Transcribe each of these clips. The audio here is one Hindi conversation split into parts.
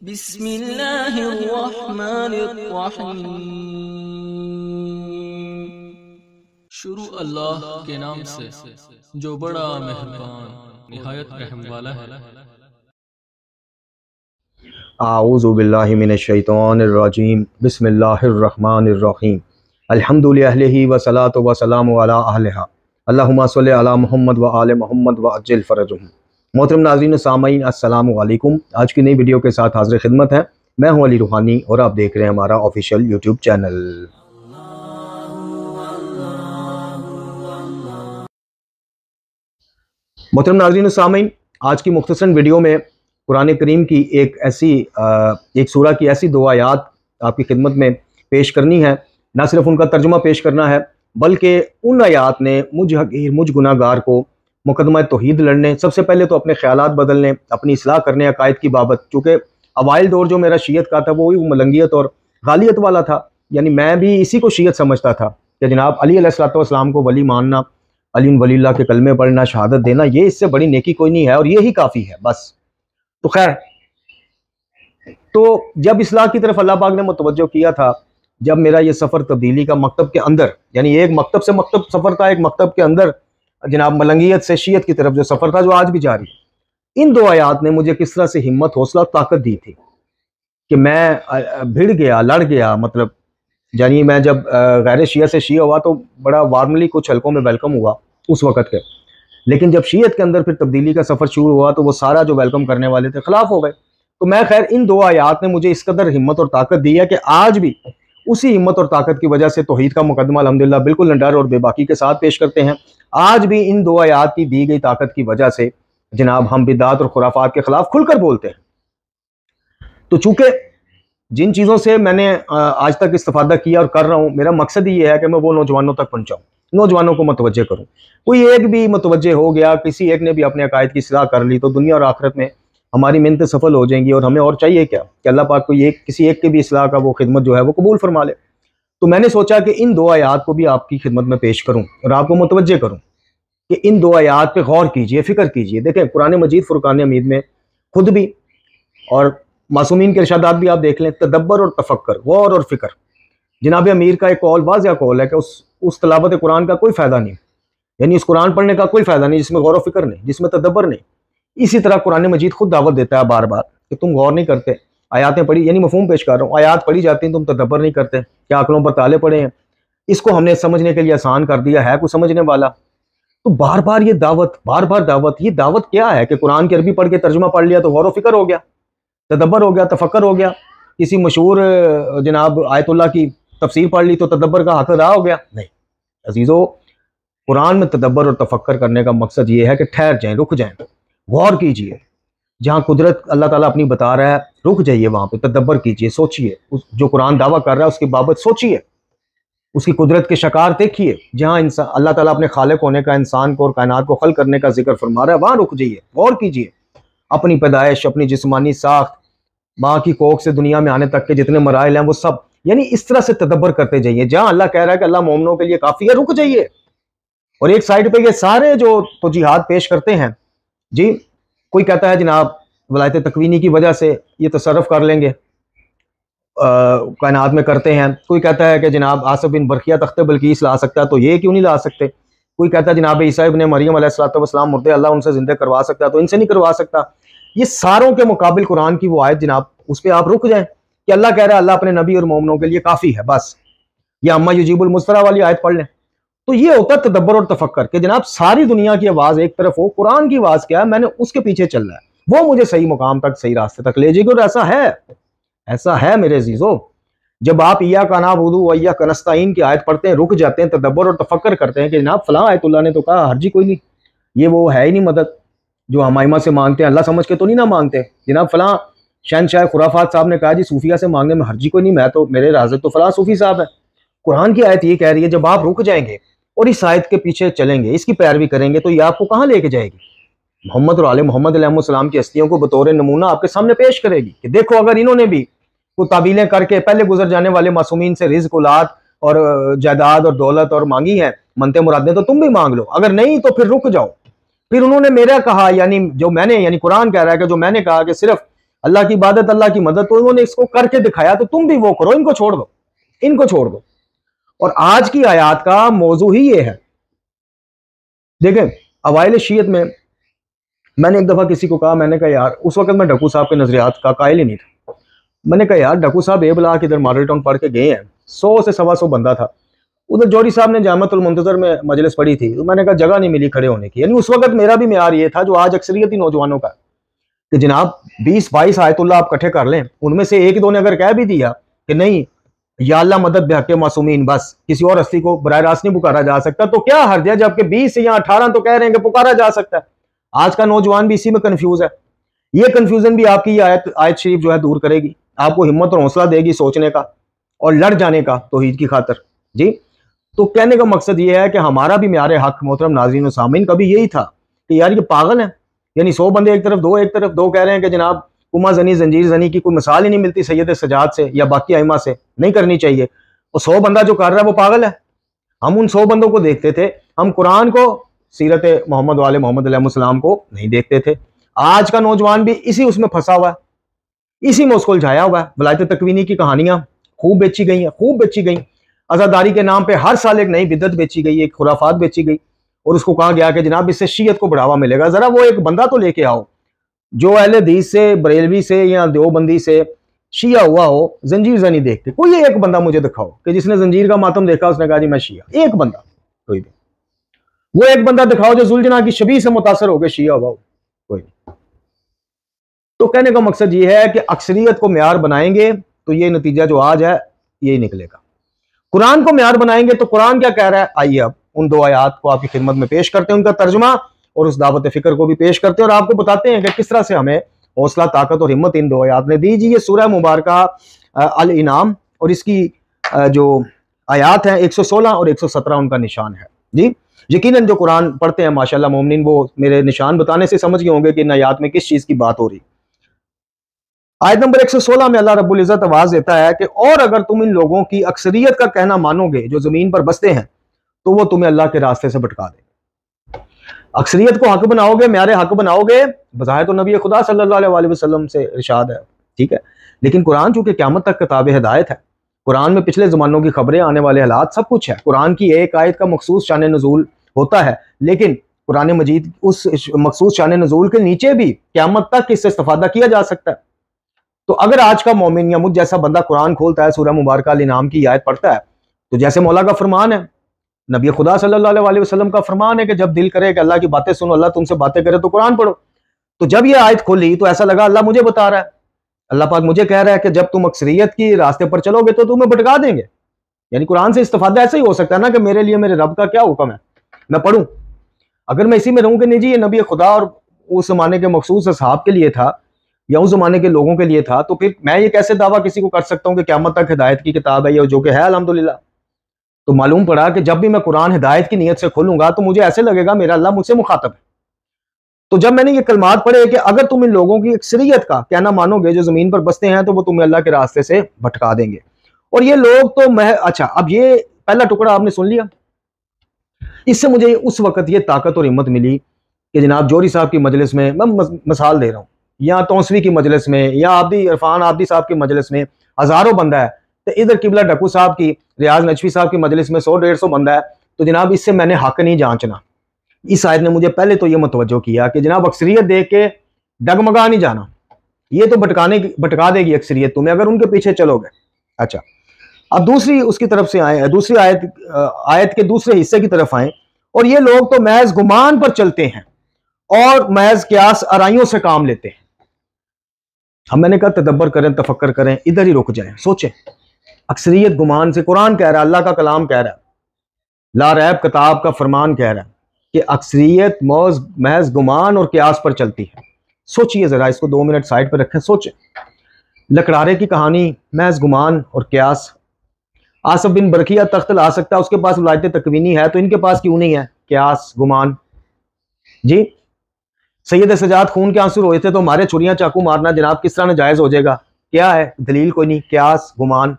बिस्मिल्लाहिर्रहमानिर्रहीम। शुरू अल्लाह के नाम से जो बड़ा मेहरबान निहायत रहम वाला है। आऊज़ु बिल्लाहि मिनश शैतानिर रजीम। बिस्मिल्लाहिर्रहमानिर्रहीम। अल्हम्दुलिल्लाहि व सलातु व सलामु अला अहलिहा। अल्लाहुम्मा सल्लि अला मुहम्मद व आले मुहम्मद व अज्जिल फरजहुम। मोहतरम नाज़रीन सामीन अस्सलामु अलैकुम। आज की नई वीडियो के साथ हाज़िर खिदमत है। मैं हूं अली रूहानी और आप देख रहे हैं हमारा ऑफिशियल यूट्यूब चैनल। मोहतरम नाज़रीन सामीन, आज की मुख्तसरन वीडियो में कुरान करीम की एक सूरा की ऐसी दो आयात आपकी खिदमत में पेश करनी है। ना सिर्फ उनका तर्जुमा पेश करना है बल्कि उन आयात ने मुझ गुनाहगार को मुकदमा तौहीद लड़ने, सबसे पहले तो अपने ख्यालात बदलने, अपनी इस्लाह करने अकायद की बाबत। चूँकि अवाइल दौर जो मेरा शीयत का था वो मलंगियत और गालियत वाला था, यानी मैं भी इसी को शीयत समझता था कि जनाब अली अलैहिस्सलाम को वली मानना, अली वलील्लाह के कलमे पढ़ना, शहादत देना, ये इससे बड़ी नेकी कोई नहीं है और ये ही काफ़ी है बस। तो खैर, तो जब इस्लाह की तरफ अल्लाह पाक ने मुतवज्जो किया था, जब मेरा ये सफ़र तब्दीली का मकतब के अंदर, यानी एक मकतब से मकतब सफ़र था, एक मकतब के अंदर जनाब मलंगियत से शीयत की तरफ जो सफ़र था, जो आज भी जारी है, इन दो आयात ने मुझे किस तरह से हिम्मत, हौसला, ताकत दी थी कि मैं भिड़ गया, लड़ गया। मतलब यानी मैं जब गैर शिया से शिया हुआ तो बड़ा वार्मली कुछ हलकों में वेलकम हुआ उस वक़्त के, लेकिन जब शीयत के अंदर फिर तब्दीली का सफ़र शुरू हुआ तो वो सारा जो वेलकम करने वाले थे खिलाफ हो गए। तो मैं खैर इन दो आयात ने मुझे इस कदर हिम्मत और ताकत दी है कि आज भी उसी हिम्मत और ताकत की वजह से तौहीद का मुकदमा अल्हम्दुलिल्लाह बिल्कुल निडर और बेबाकी के साथ पेश करते हैं। आज भी इन दो आयात की दी गई ताकत की वजह से जनाब हम बिदात और खुराफात के खिलाफ खुलकर बोलते हैं। तो चूंकि जिन चीज़ों से मैंने आज तक इस्तेफादा किया और कर रहा हूँ, मेरा मकसद ये है कि मैं वो नौजवानों तक पहुँचाऊँ, नौजवानों को मुतवज्जे करूँ। कोई एक भी मुतवज्जे हो गया, किसी एक ने भी अपने अकायद की इस्लाह कर ली, तो दुनिया और आखिरत में हमारी मेहनतें सफल हो जाएंगी और हमें और चाहिए क्या कि अल्लाह पाक को ये किसी एक के भी इस्लाह का वो खिदमत जो है वो कबूल फरमा ले। तो मैंने सोचा कि इन दो आयात को भी आपकी खिदमत में पेश करूँ और आपको मुतवज्जे करूँ कि इन दो आयात पे गौर कीजिए, फ़िक्र कीजिए। देखें, कुरान मजीद फुरकान हमीद में खुद भी और मासूमीन के इरशादात भी आप देख लें, तदब्बर और तफक्कर, गौर और फिक्र। जनाब अमीर का एक कौल, वाज़िया कौल है कि उस तलावत कुरान का कोई फ़ायदा नहीं, यानी उस कुरान पढ़ने का कोई फ़ायदा नहीं जिसमें गौर व फिक्र नहीं, जिसमें तदब्बर नहीं। इसी तरह कुरान मजीद खुद दावत देता है बार बार कि तुम गौर नहीं करते, आयातें पढ़ी, यानी मफहूम पेश कर रहा हूँ, आयात पढ़ी जाती हैं, तुम तदब्बर नहीं करते, क्या अकलों पर ताले पड़े हैं। इसको हमने समझने के लिए आसान कर दिया है, कुछ समझने वाला। तो बार बार ये दावत, बार बार दावत, ये दावत क्या है कि कुरान की अरबी पढ़ के तर्जुमा पढ़ लिया तो गौर व फिक्र हो गया, तदब्बर हो गया, तफक्कर हो गया। किसी मशहूर जनाब आयतुल्लाह की तफसीर पढ़ ली तो तदब्बर का हक अदा हो गया? नहीं अजीज़ों, कुरान में तदब्बर और तफक्कर करने का मकसद ये है कि ठहर जाएं, रुक जाएं, गौर कीजिए। जहाँ कुदरत अल्लाह ताला अपनी बता रहा है, रुक जाइए, वहाँ पे तदब्बर कीजिए, सोचिए, उस जो कुरान दावा कर रहा है उसकी बाबत सोचिए, उसकी कुदरत के शकार देखिए। जहाँ इंसान अल्लाह ताला अपने खालिक होने का, इंसान को और कायनात को खल करने का जिक्र फरमा रहा है, वहाँ रुक जाइए, गौर कीजिए। अपनी पैदाइश, अपनी जिस्मानी साख्त, माँ की कोख से दुनिया में आने तक के जितने मराइल हैं वो सब, यानी इस तरह से तदब्बर करते जाइए। जहाँ अल्लाह कह रहा है कि अल्लाह मोमिनों के लिए काफ़ी है, रुक जाइए। और एक साइड पे ये सारे जो तो जिहाद पेश करते हैं जी, कोई कहता है जनाब वलायत तकवीनी की वजह से ये तसर्रुफ कर लेंगे, कायनात में करते हैं। कोई कहता है कि जनाब आसिफ बिन बरखिया तख्ते बल्कीस ला सकता है, तो ये क्यों नहीं ला सकते। कोई कहता है जनाब ईसा इब्न मरियम अलैहिस्सलाम मुर्दे अल्लाह उनसे जिंदा करवा सकता है, तो इनसे नहीं करवा सकता। ये सारों के मुकाबिल कुरान की वो आयत जनाब, उस पर आप रुक जाएं कि अल्लाह कह रहा है अल्लाह अपने नबी और मोमिनों के लिए काफ़ी है, बस। या अम्मा युजीबुल मुस्तरा वाली आयत पढ़ लें। तो ये होता है तदब्बर और तफक्कर कि जनाब सारी दुनिया की आवाज़ एक तरफ हो, कुरान की आवाज़ क्या है, मैंने उसके पीछे चलना है, वो मुझे सही मुकाम तक, सही रास्ते तक ले जाएगी। और ऐसा है मेरे अजीजों, जब आप इया का नाबुदु व इय्याका नस्तईन की आयत पढ़ते हैं, रुक जाते हैं, तदब्बर और तफक्कर करते हैं कि जनाब फलां आयतुल्लाह ने तो कहा, हर्जी कोई नहीं, ये वो है ही नहीं मदद जो हम आइमा से मांगते हैं, अल्लाह समझ के तो नहीं ना मांगते। जनाब फलां शहनशाह खुराफात साहब ने कहा जी सूफिया से मांगने में हर्जी कोई नहीं, मैं तो, मेरे राज़िक तो फलां सूफी साहब है। कुरान की आयत ये कह रही है, जब आप रुक जाएंगे और इस आयत के पीछे चलेंगे, इसकी पैरवी करेंगे, तो ये आपको कहाँ लेके जाएगी? मोहम्मद और आले मोहम्मद अलैहिस्सलाम की हस्तियों को बतौर नमूना आपके सामने पेश करेगी कि देखो, अगर इन्होंने भी को ताबीलें करके पहले गुजर जाने वाले मासूमीन से रिज़्क़, औलाद और जायदाद और दौलत और मांगी है, मनते मुरादें, तो तुम भी मांग लो, अगर नहीं तो फिर रुक जाओ। फिर उन्होंने मेरा कहा, यानी जो मैंने, यानी कुरान कह रहा है कि जो मैंने कहा कि सिर्फ अल्लाह की इबादत, अल्लाह की मदद, तो उन्होंने इसको करके दिखाया, तो तुम भी वो करो, इनको छोड़ दो, इनको छोड़ दो। और आज की आयत का मौजू ही ये है। देखें, अवाइल शीयत में मैंने एक दफा किसी को कहा, मैंने कहा यार, उस वक्त मैं ढक्कू साहब के नजरियात का कायल ही नहीं था। मैंने कहा यार, ढक्कू साहब ए-बला के इधर मॉडल टाउन पढ़ के गए हैं, 100 से 125 बंदा था उधर। जौहरी साहब ने जामतुल मुंतजर में मजलिस पढ़ी थी, तो मैंने कहा जगह नहीं मिली खड़े होने की। यानी उस वक्त मेरा भी मेयार ये था जो आज अक्सरियती नौजवानों का, कि जनाब 20-22 आयतुल्लाह आप इकट्ठे कर लें, उनमें से एक दो ने अगर कह भी दिया कि नहीं या अल्लाह मदद बेहक मासूमीन, बस किसी और हस्ती को बराह रास्त नहीं पुकारा जा सकता, तो क्या हर्ज है, जबकि 20 या 18 तो कह रहे हैं कि पुकारा जा सकता है। आज का नौजवान भी इसी में कंफ्यूज है। ये कंफ्यूजन भी आपकी आयत शरीफ जो है दूर करेगी, आपको हिम्मत और हौसला देगी सोचने का और लड़ जाने का तौहीद की खातिर। जी, तो कहने का मकसद ये है कि हमारा भी म्यार हक मोहतरम नाज़रीन और सामीन कभी यही था कि यार ये पागल है, यानी 100 बंदे एक तरफ दो कह रहे हैं कि जनाब कुमा जनी जंजीर जनी की कोई मिसाल ही नहीं मिलती सैयद सजाद से या बाकी आइमा से, नहीं करनी चाहिए। और 100 बंदा जो कर रहा है वो पागल है। हम उन 100 बंदों को देखते थे, हम कुरान को, सीरत मोहम्मद वाले मोहम्मद अलैहिस्सलाम को नहीं देखते थे। आज का नौजवान भी इसी उसमें फंसा हुआ है, इसी में उसको उलझाया हुआ है। वलायत तकवीनी की कहानियां खूब बेची गई हैं, खूब बेची गई। अज़ादारी के नाम पे हर साल एक नई बिदत बेची गई, एक खुराफात बेची गई, और उसको कहा गया कि जनाब इससे शीयत को बढ़ावा मिलेगा। जरा वो एक बंदा तो लेके आओ जो अहले हदीस से, बरेलवी से या देवबंदी से शिया हुआ हो, जंजीर जनी देखते। कोई एक बंदा मुझे दिखाओ कि जिसने जंजीर का मातम देखा, उसने कहा जी मैं शिया। एक बंदा, कोई भी। वो एक बंदा दिखाओ जो जुल्जना की शबीह से मुतासर होकर शिया हुआ हो, कोई नहीं। तो कहने का मकसद ये है कि अक्सरियत को म्यार बनाएंगे तो ये नतीजा जो आज है यही निकलेगा। कुरान को म्यार बनाएंगे तो कुरान क्या कह रहा है, आइए अब उन दो आयात को आपकी खिदमत में पेश करते हैं, उनका तर्जुमा और उस दावत फिक्र को भी पेश करते हैं, और आपको बताते हैं कि किस तरह से हमें हौसला, ताकत और हिम्मत इन दो आयात ने दी। जी, ये सूरह मुबारका अल इनाम और इसकी जो आयात हैं 116 और 117 उनका निशान है। जी, यकीनन जो कुरान पढ़ते हैं माशाल्लाह मोमिनीन, वो मेरे निशान बताने से समझ गए होंगे कि इन आयात में किस चीज की बात हो रही। आयत नंबर 116 में अल्लाह रब्बुल इज्जत आवाज देता है कि और अगर तुम इन लोगों की अक्सरियत का कहना मानोगे जो जमीन पर बसते हैं, तो वो तुम्हें अल्लाह के रास्ते से भटका देंगे। अक्सरियत को हक बनाओगे, म्यारे हक बनाओगे, बज़ाहिर तो नबी खुदा सल्लल्लाहु अलैहि वसल्लम से इरशाद है, ठीक है। लेकिन कुरान चूंकि क़यामत तक किताब हिदायत है, कुरान में पिछले ज़मानों की खबरें, आने वाले हालात सब कुछ है। कुरान की एक आयत का मखसूस शान नज़ूल होता है, लेकिन कुरान मजीद उस मखसूस शान नज़ूल के नीचे भी क़यामत तक इससे इस्तिफादा किया जा सकता है। तो अगर आज का मोमिन या मुझ जैसा बंदा कुरान खोलता है, सूरह मुबारक अल इनाम की आयत पढ़ता है, तो जैसे मौला का फरमान है, नबी खुदा सल्लल्लाहु अलैहि वसल्लम का फरमान है कि जब दिल करे कि अल्लाह की बातें सुनो, अल्लाह तुमसे बातें करे, तो कुरान पढ़ो। तो जब ये आयत खोली तो ऐसा लगा अल्लाह मुझे बता रहा है, अल्लाह पाक मुझे कह रहा है कि जब तुम अक्सरियत की रास्ते पर चलोगे तो तुम्हें भटका देंगे। यानी कुरान से इस्तिफादा ऐसे ही हो सकता है ना कि मेरे लिए मेरे रब का क्या हुक्म है, मैं पढ़ूं। अगर मैं इसी में रहूं कि नहीं जी ये नबी खुदा और उस जमाने के मखसूस असहाब के लिए था या उस जमाने के लोगों के लिए था, तो फिर मैं ये कैसे दावा किसी को कर सकता हूं कि क़यामत तक हिदायत की किताब है, ये जो कि है अल्हम्दुलिल्लाह। तो मालूम पड़ा कि जब भी मैं कुरान हिदायत की नीयत से खोलूंगा तो मुझे ऐसे लगेगा मेरा अल्लाह मुझसे मुखातब है। तो जब मैंने ये कलमात पढ़े कि अगर तुम इन लोगों की अक्सरियत का कहना मानोगे जो जमीन पर बसते हैं, तो वो तुम्हें अल्लाह के रास्ते से भटका देंगे। और ये लोग तो मैं, अच्छा अब ये पहला टुकड़ा आपने सुन लिया। इससे मुझे उस वक्त ये ताकत और हिम्मत मिली कि जनाब जौहरी साहब की मजलिस में, मैं मिसाल दे रहा हूँ, या तौसवी की मजलिस में, या आबदी इरफान आबदी साहब की मजलिस में हजारों बंदा है, तो इधर किबला ढक्कू साहब की, रियाज नजफी साहब की मजलिस में 100-150 बंदा है, तो जनाब इससे मैंने हक नहीं जांचना। इस आयत ने मुझे पहले तो ये मुतवज्जो किया कि जनाब अक्सरियत देख के डगमगा नहीं जाना, ये तो भटका देगी अक्सरियत तुम्हें अगर उनके पीछे चलोगे। अच्छा, अब दूसरी उसकी तरफ से आए, दूसरी आयत के दूसरे हिस्से की तरफ आए, और ये लोग तो महज गुमान पर चलते हैं और महज क्यास आराइयों से काम लेते हैं। हम मैंने कहा तदब्बर करें, तफक्कर करें, इधर ही रुक जाएं, सोचें। अक्सरियत गुमान से, कुरान कह रहा है, अल्लाह का कलाम कह रहा है, ला रैब किताब का फरमान कह रहा है कि अक्सरियत महज गुमान और क्यास पर चलती है। सोचिए जरा, इसको 2 मिनट साइड पर रखें, सोचें। लकड़ारे की कहानी महज गुमान और क्यास। आसफ बिन बरकिया तख्त ला सकता है, उसके पास वलायत तकवीनी है, तो इनके पास क्यों नहीं है? क्यास, गुमान। जी, सैयद सजाद खून के आंसू रोए थे तो हमारे छुरियां चाकू मारना जनाब किस तरह जायज हो जाएगा? क्या है दलील? कोई नहीं। क्यास, गुमान।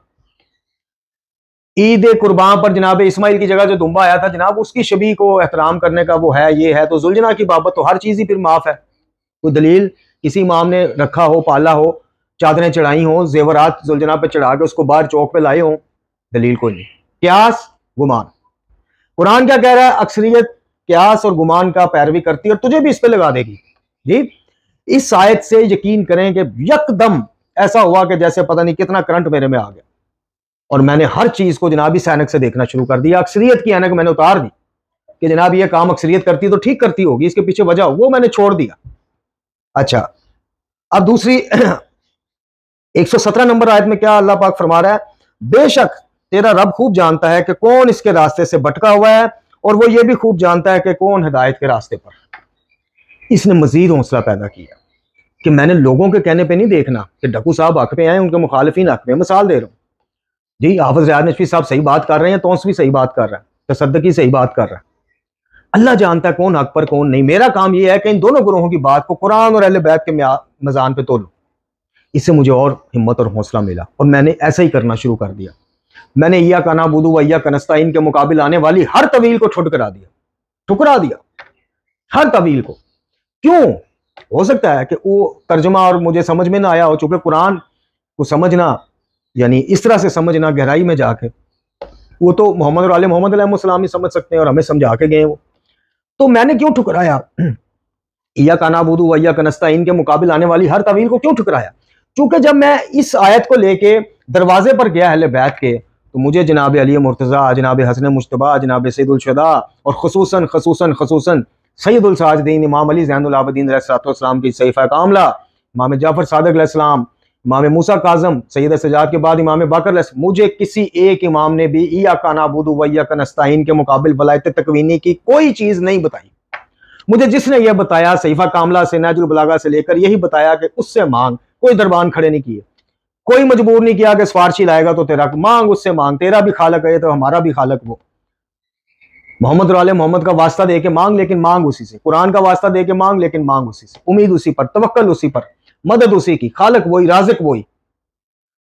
ईद कुर्बान पर जनाब इस्माइल की जगह जो दुम्बा आया था जनाब, उसकी शबी को एहतराम करने का वो है, ये है, तो जुलजना की बाबत तो हर चीज ही फिर माफ है। कोई दलील? किसी इमाम ने रखा हो, पाला हो, चादरें चढ़ाई हो, जेवरात जुलजना पे चढ़ा के उसको बाहर चौक पे लाए हो, दलील कोई नहीं। क्यास, गुमान। कुरान क्या कह रहा है? अक्सरियत क्यास और गुमान का पैरवी करती है और तुझे भी इस पे लगा देगी। जी, इस आयत से यकीन करें कि यकदम ऐसा हुआ कि जैसे पता नहीं कितना करंट मेरे में आ गया और मैंने हर चीज को जनाब इस ऐनक से देखना शुरू कर दिया। अक्सरियत की ऐनक मैंने उतार दी कि जनाब ये काम अक्सरियत करती तो ठीक करती होगी, इसके पीछे वजह वो मैंने छोड़ दिया। अच्छा, अब दूसरी 117 नंबर आयत में क्या अल्लाह पाक फरमा रहा है? बेशक तेरा रब खूब जानता है कि कौन इसके रास्ते से भटका हुआ है और वो ये भी खूब जानता है कि कौन हिदायत के रास्ते पर। इसने मजीद हौसला पैदा किया कि मैंने लोगों के कहने पे नहीं देखना कि डकू साहब हक पे आए, उनके मुखालिफिन हक पे। मिसाल दे रहा हूँ जी, हाफिज रियाज नजफी साहब सही बात कर रहे हैं, तौसफी सही बात कर रहा है, तसद्दकी सही बात कर रहा है। अल्लाह जानता है कौन हक पर कौन नहीं। मेरा काम यह है कि इन दोनों गुरोहों की बात को कुरान और अहले बैत के मजान पे तोलूं। इससे मुझे और हिम्मत और हौसला मिला और मैंने ऐसा ही करना शुरू कर दिया। मैंने इया का नाबुदु व इया का नस्ताइन के मुकाबले आने वाली हर तवील को ठुकरा दिया, हर तवील को। क्यों? हो सकता है कि वो तर्जुमा और मुझे समझ में ना आया हो, चूंकि कुरान को समझना यानी इस तरह से समझना गहराई में जाके, वो तो मोहम्मद और आले मोहम्मद अलैहिस्सलाम ही समझ सकते हैं और हमें समझा के गए वो। तो मैंने क्यों ठुकराया? इया का नाबुदु व इया का नस्ताइन के मुकाबले आने वाली हर तवील को क्यों ठुकराया? चूंकि जब मैं इस आयत को लेके दरवाजे पर गया अहले बैत के, तो मुझे जनाब अली मुर्तज़ा, जनाब हसन मुश्तबा, जनाब सैयदुल शुहदा और खसूसन सैयदुल साजिदीन इमाम अली ज़ैनुल आबिदीन अलैहिस्सलाम की सहीफ़ा कामला, इमाम जाफ़र सादिक़ अलैहिस्सलाम, इमाम मूसा काज़म, सैयद सज्जाद के बाद इमाम बाकर, मुझे किसी एक इमाम ने भी इया का नाबुदु व इया का नस्ताइन के मुकाबिल वलायत तकवीनी की कोई चीज़ नहीं बताई। मुझे जिसने यह बताया सहीफ़ा कामला से, नहजुल बलागा से लेकर यही बताया कि उससे मांग। कोई दरबान खड़े नहीं किए, कोई मजबूर नहीं किया कि सिफारशी लाएगा तो तेरा मांग, उससे मांग। तेरा भी खालक है तो हमारा भी खालक वो। मोहम्मद और आले मोहम्मद का वास्ता दे के मांग, लेकिन मांग उसी से। कुरान का वास्ता दे के मांग, लेकिन मांग उसी से। उम्मीद उसी पर, तवक्कल उसी पर, मदद उसी की, खालक वही, राज़िक वही।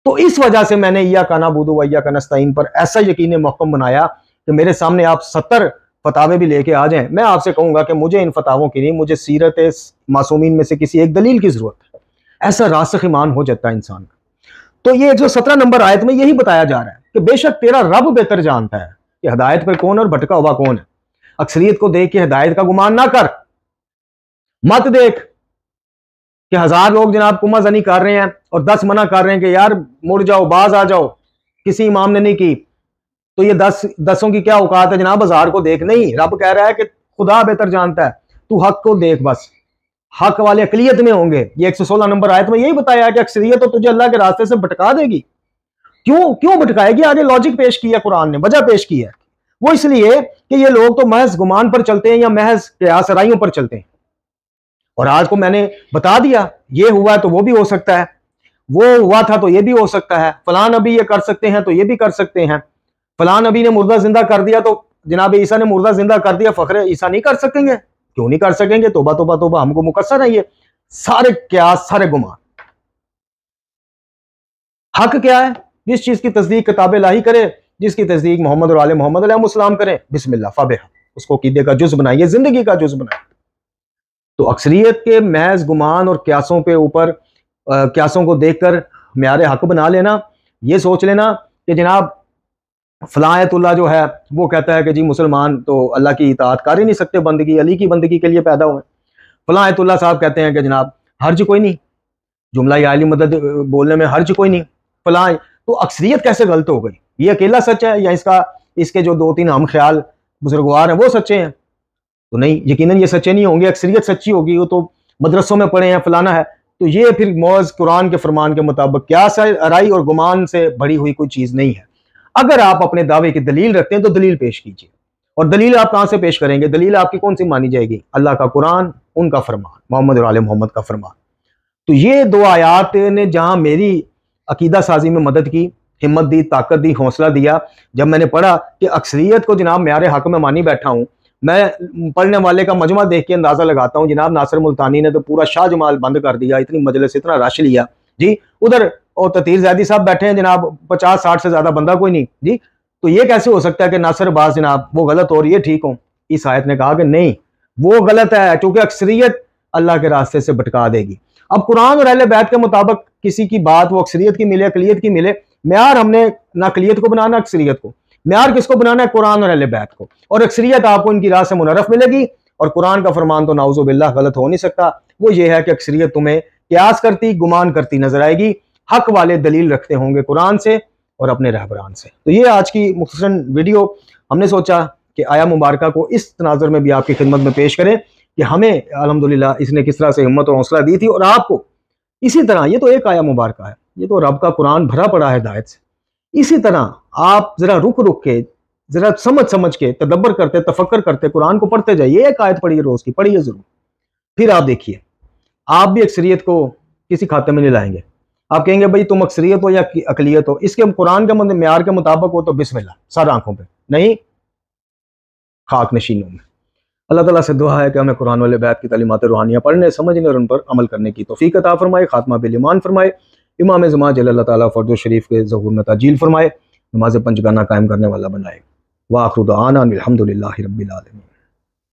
तो इस वजह से मैंने इया का नाबुदु व इया का नस्ताइन पर ऐसा यकीन महकम बनाया कि मेरे सामने आप 70 फतावे भी लेके आ जाएं, मैं आपसे कहूंगा कि मुझे इन फतावों की नहीं, मुझे सीरत मासूमीन में से किसी एक दलील की जरूरत है। ऐसा रासिख ईमान हो जाता है इंसान का। तो ये 117 नंबर आयत में यही बताया जा रहा है कि बेशक तेरा रब बेहतर जानता है कि हिदायत पर कौन और भटका हुआ कौन है। अक्सरियत को देख के हिदायत का गुमान ना कर। मत देख कि 1000 लोग जनाब कुमाजनी कर रहे हैं और 10 मना कर रहे हैं कि यार मुड़ जाओ, बाज आ जाओ, किसी इमाम ने नहीं की, तो ये 10 की क्या औकात है जनाब 1000 को देख। नहीं, रब कह रहा है कि खुदा बेहतर जानता है, तू हक को देख, बस हक वाले अकलियत में होंगे। ये 116 नंबर आयत में यही बताया कि अक्सरियत तो तुझे अल्लाह के रास्ते से भटका देगी। क्यों भटकाएगी? आगे लॉजिक पेश किया कुरान ने, वजह पेश की है। वो इसलिए कि ये लोग तो महज गुमान पर चलते हैं या महज कियासराइयों पर चलते हैं। और आज को मैंने बता दिया, ये हुआ तो वो भी हो सकता है, वो हुआ था तो ये भी हो सकता है, फलां नबी ये कर सकते हैं तो ये भी कर सकते हैं, फलां नबी ने मुर्दा जिंदा कर दिया तो जनाब ईसा ने मुर्दा जिंदा कर दिया, फखरे ईसा नहीं कर सकेंगे? क्यों नहीं कर सकेंगे? तोबा तोबा तोबा, हमको मुकस्सर है ये सारे क्या, सारे गुमान। हक क्या है? जिस चीज की तस्दीक किताब इलाही करे, जिसकी तस्दीक मोहम्मद और आले मोहम्मद अलैहिस्सलाम करें, बिस्मिल्लाह फबह, उसको कीदे का जुज बनाइए, जिंदगी का जुज बनाइए। तो अक्सरियत के महज गुमान और क्यासों पे ऊपर क्यासों को देखकर म्यारे हक बना लेना, ये सोच लेना कि जनाब फलायतुल्लाह जो है वो कहता है कि जी मुसलमान तो अल्लाह की इताअत कर ही नहीं सकते, बंदगी अली की बंदगी के लिए पैदा हुए। फलायतुल्लाह साहब कहते हैं कि जनाब हर्ज कोई नहीं, जुमला या अली मदद बोलने में हर्ज कोई नहीं। फला तो अक्सरियत कैसे गलत हो गई? ये अकेला सच है या इसके जो 2-3 हम ख्याल बुजुर्गवार हैं वो सच्चे हैं? तो नहीं, यकीनन ये सच्चे नहीं होंगे। अक्सरियत सच्ची होगी, वो तो मदरसों में पढ़े हैं, फलाना है। तो ये फिर मौज कुरान के फरमान के मुताबिक क्या अराई और गुमान से बड़ी हुई कोई चीज नहीं है। अगर आप अपने दावे की दलील रखते हैं तो दलील पेश कीजिए। और दलील आप कहां से पेश करेंगे? दलील आपकी कौन सी मानी जाएगी? अल्लाह का कुरान, उनका फरमान, मोहम्मद और आले मोहम्मद का फरमान। तो ये 2 आयात ने जहां मेरी अकीदा साजी में मदद की, हिम्मत दी, ताकत दी, हौसला दिया। जब मैंने पढ़ा कि अक्सरियत को जनाब म्यारे हक में मानी बैठा हूं, मैं पढ़ने वाले का मजमा देख के अंदाजा लगाता हूं, जनाब नासिर मुल्तानी ने तो पूरा शाहजमाल बंद कर दिया, इतनी मजलिस, इतना रश लिया जी। उधर और ततीर जैदी साहब बैठे हैं जनाब, 50-60 से ज्यादा बंदा कोई नहीं जी। तो ये कैसे हो सकता है कि नासिर बाज जनाब वो गलत हो और ये ठीक हो? इस आयत ने कहा कि नहीं, वो गलत है, क्योंकि अक्सरियत अल्लाह के रास्ते से भटका देगी। अब कुरान और अहले बैत के मुताबिक किसी की बात वो अक्सरियत की मिले अकलियत की मिले, म्यार हमने ना अकलियत को बनाना अक्सरियत को, म्यार किसको बनाना है? कुरान और अहले बैत को। और अक्सरियत आपको इनकी राह से मुनरफ मिलेगी, और कुरान का फरमान तो नाउज़ु बिल्लाह गलत हो नहीं सकता। वो ये है कि अक्सरियत तुम्हें क्यास करती, गुमान करती नजर आएगी, हक वाले दलील रखते होंगे कुरान से और अपने रहबरान से। तो ये आज की मुख्तसरन वीडियो हमने सोचा कि आया मुबारका को इस तनाजुर में भी आपकी खिदमत में पेश करें कि हमें अल्हम्दुलिल्लाह इसने किस तरह से हिम्मत और हौसला दी थी, और आपको इसी तरह, ये तो एक आया मुबारका है, ये तो रब का कुरान भरा पड़ा है हिदायत से, इसी तरह आप जरा रुक रुक के, जरा समझ समझ के तदब्बर करते, तफक्कर करते कुरान को पढ़ते जाइए। एक आयत पढ़िए रोज की, पढ़िए जरूर, फिर आप देखिए आप भी अक्सरियत को किसी खाते में नहीं लाएंगे। आप कहेंगे भाई तुम अक्सरियत हो या अकलियत हो, इसके कुरान के म्यार के मुताबिक हो तो बिस्मिल्लाह, सर आंखों पे नहीं, खाक नशीनों में। अल्लाह ताला से दुआ है कि हमें कुरान वाले बैत की तालीमात रूहानियाँ पढ़ने, समझने और उन पर अमल करने की तौफीक अता फरमाए, खात्मा बिल ईमान फरमाए, इमाम ज़मा अल्लाह ताला फर्द शरीफ के ज़हूर में ताजील फरमाए, नमाज पंचगाना कायम करने वाला बनाए। व आखिर दुआना अनिल हम्दुलिल्लाहि रब्बिल आलमीन।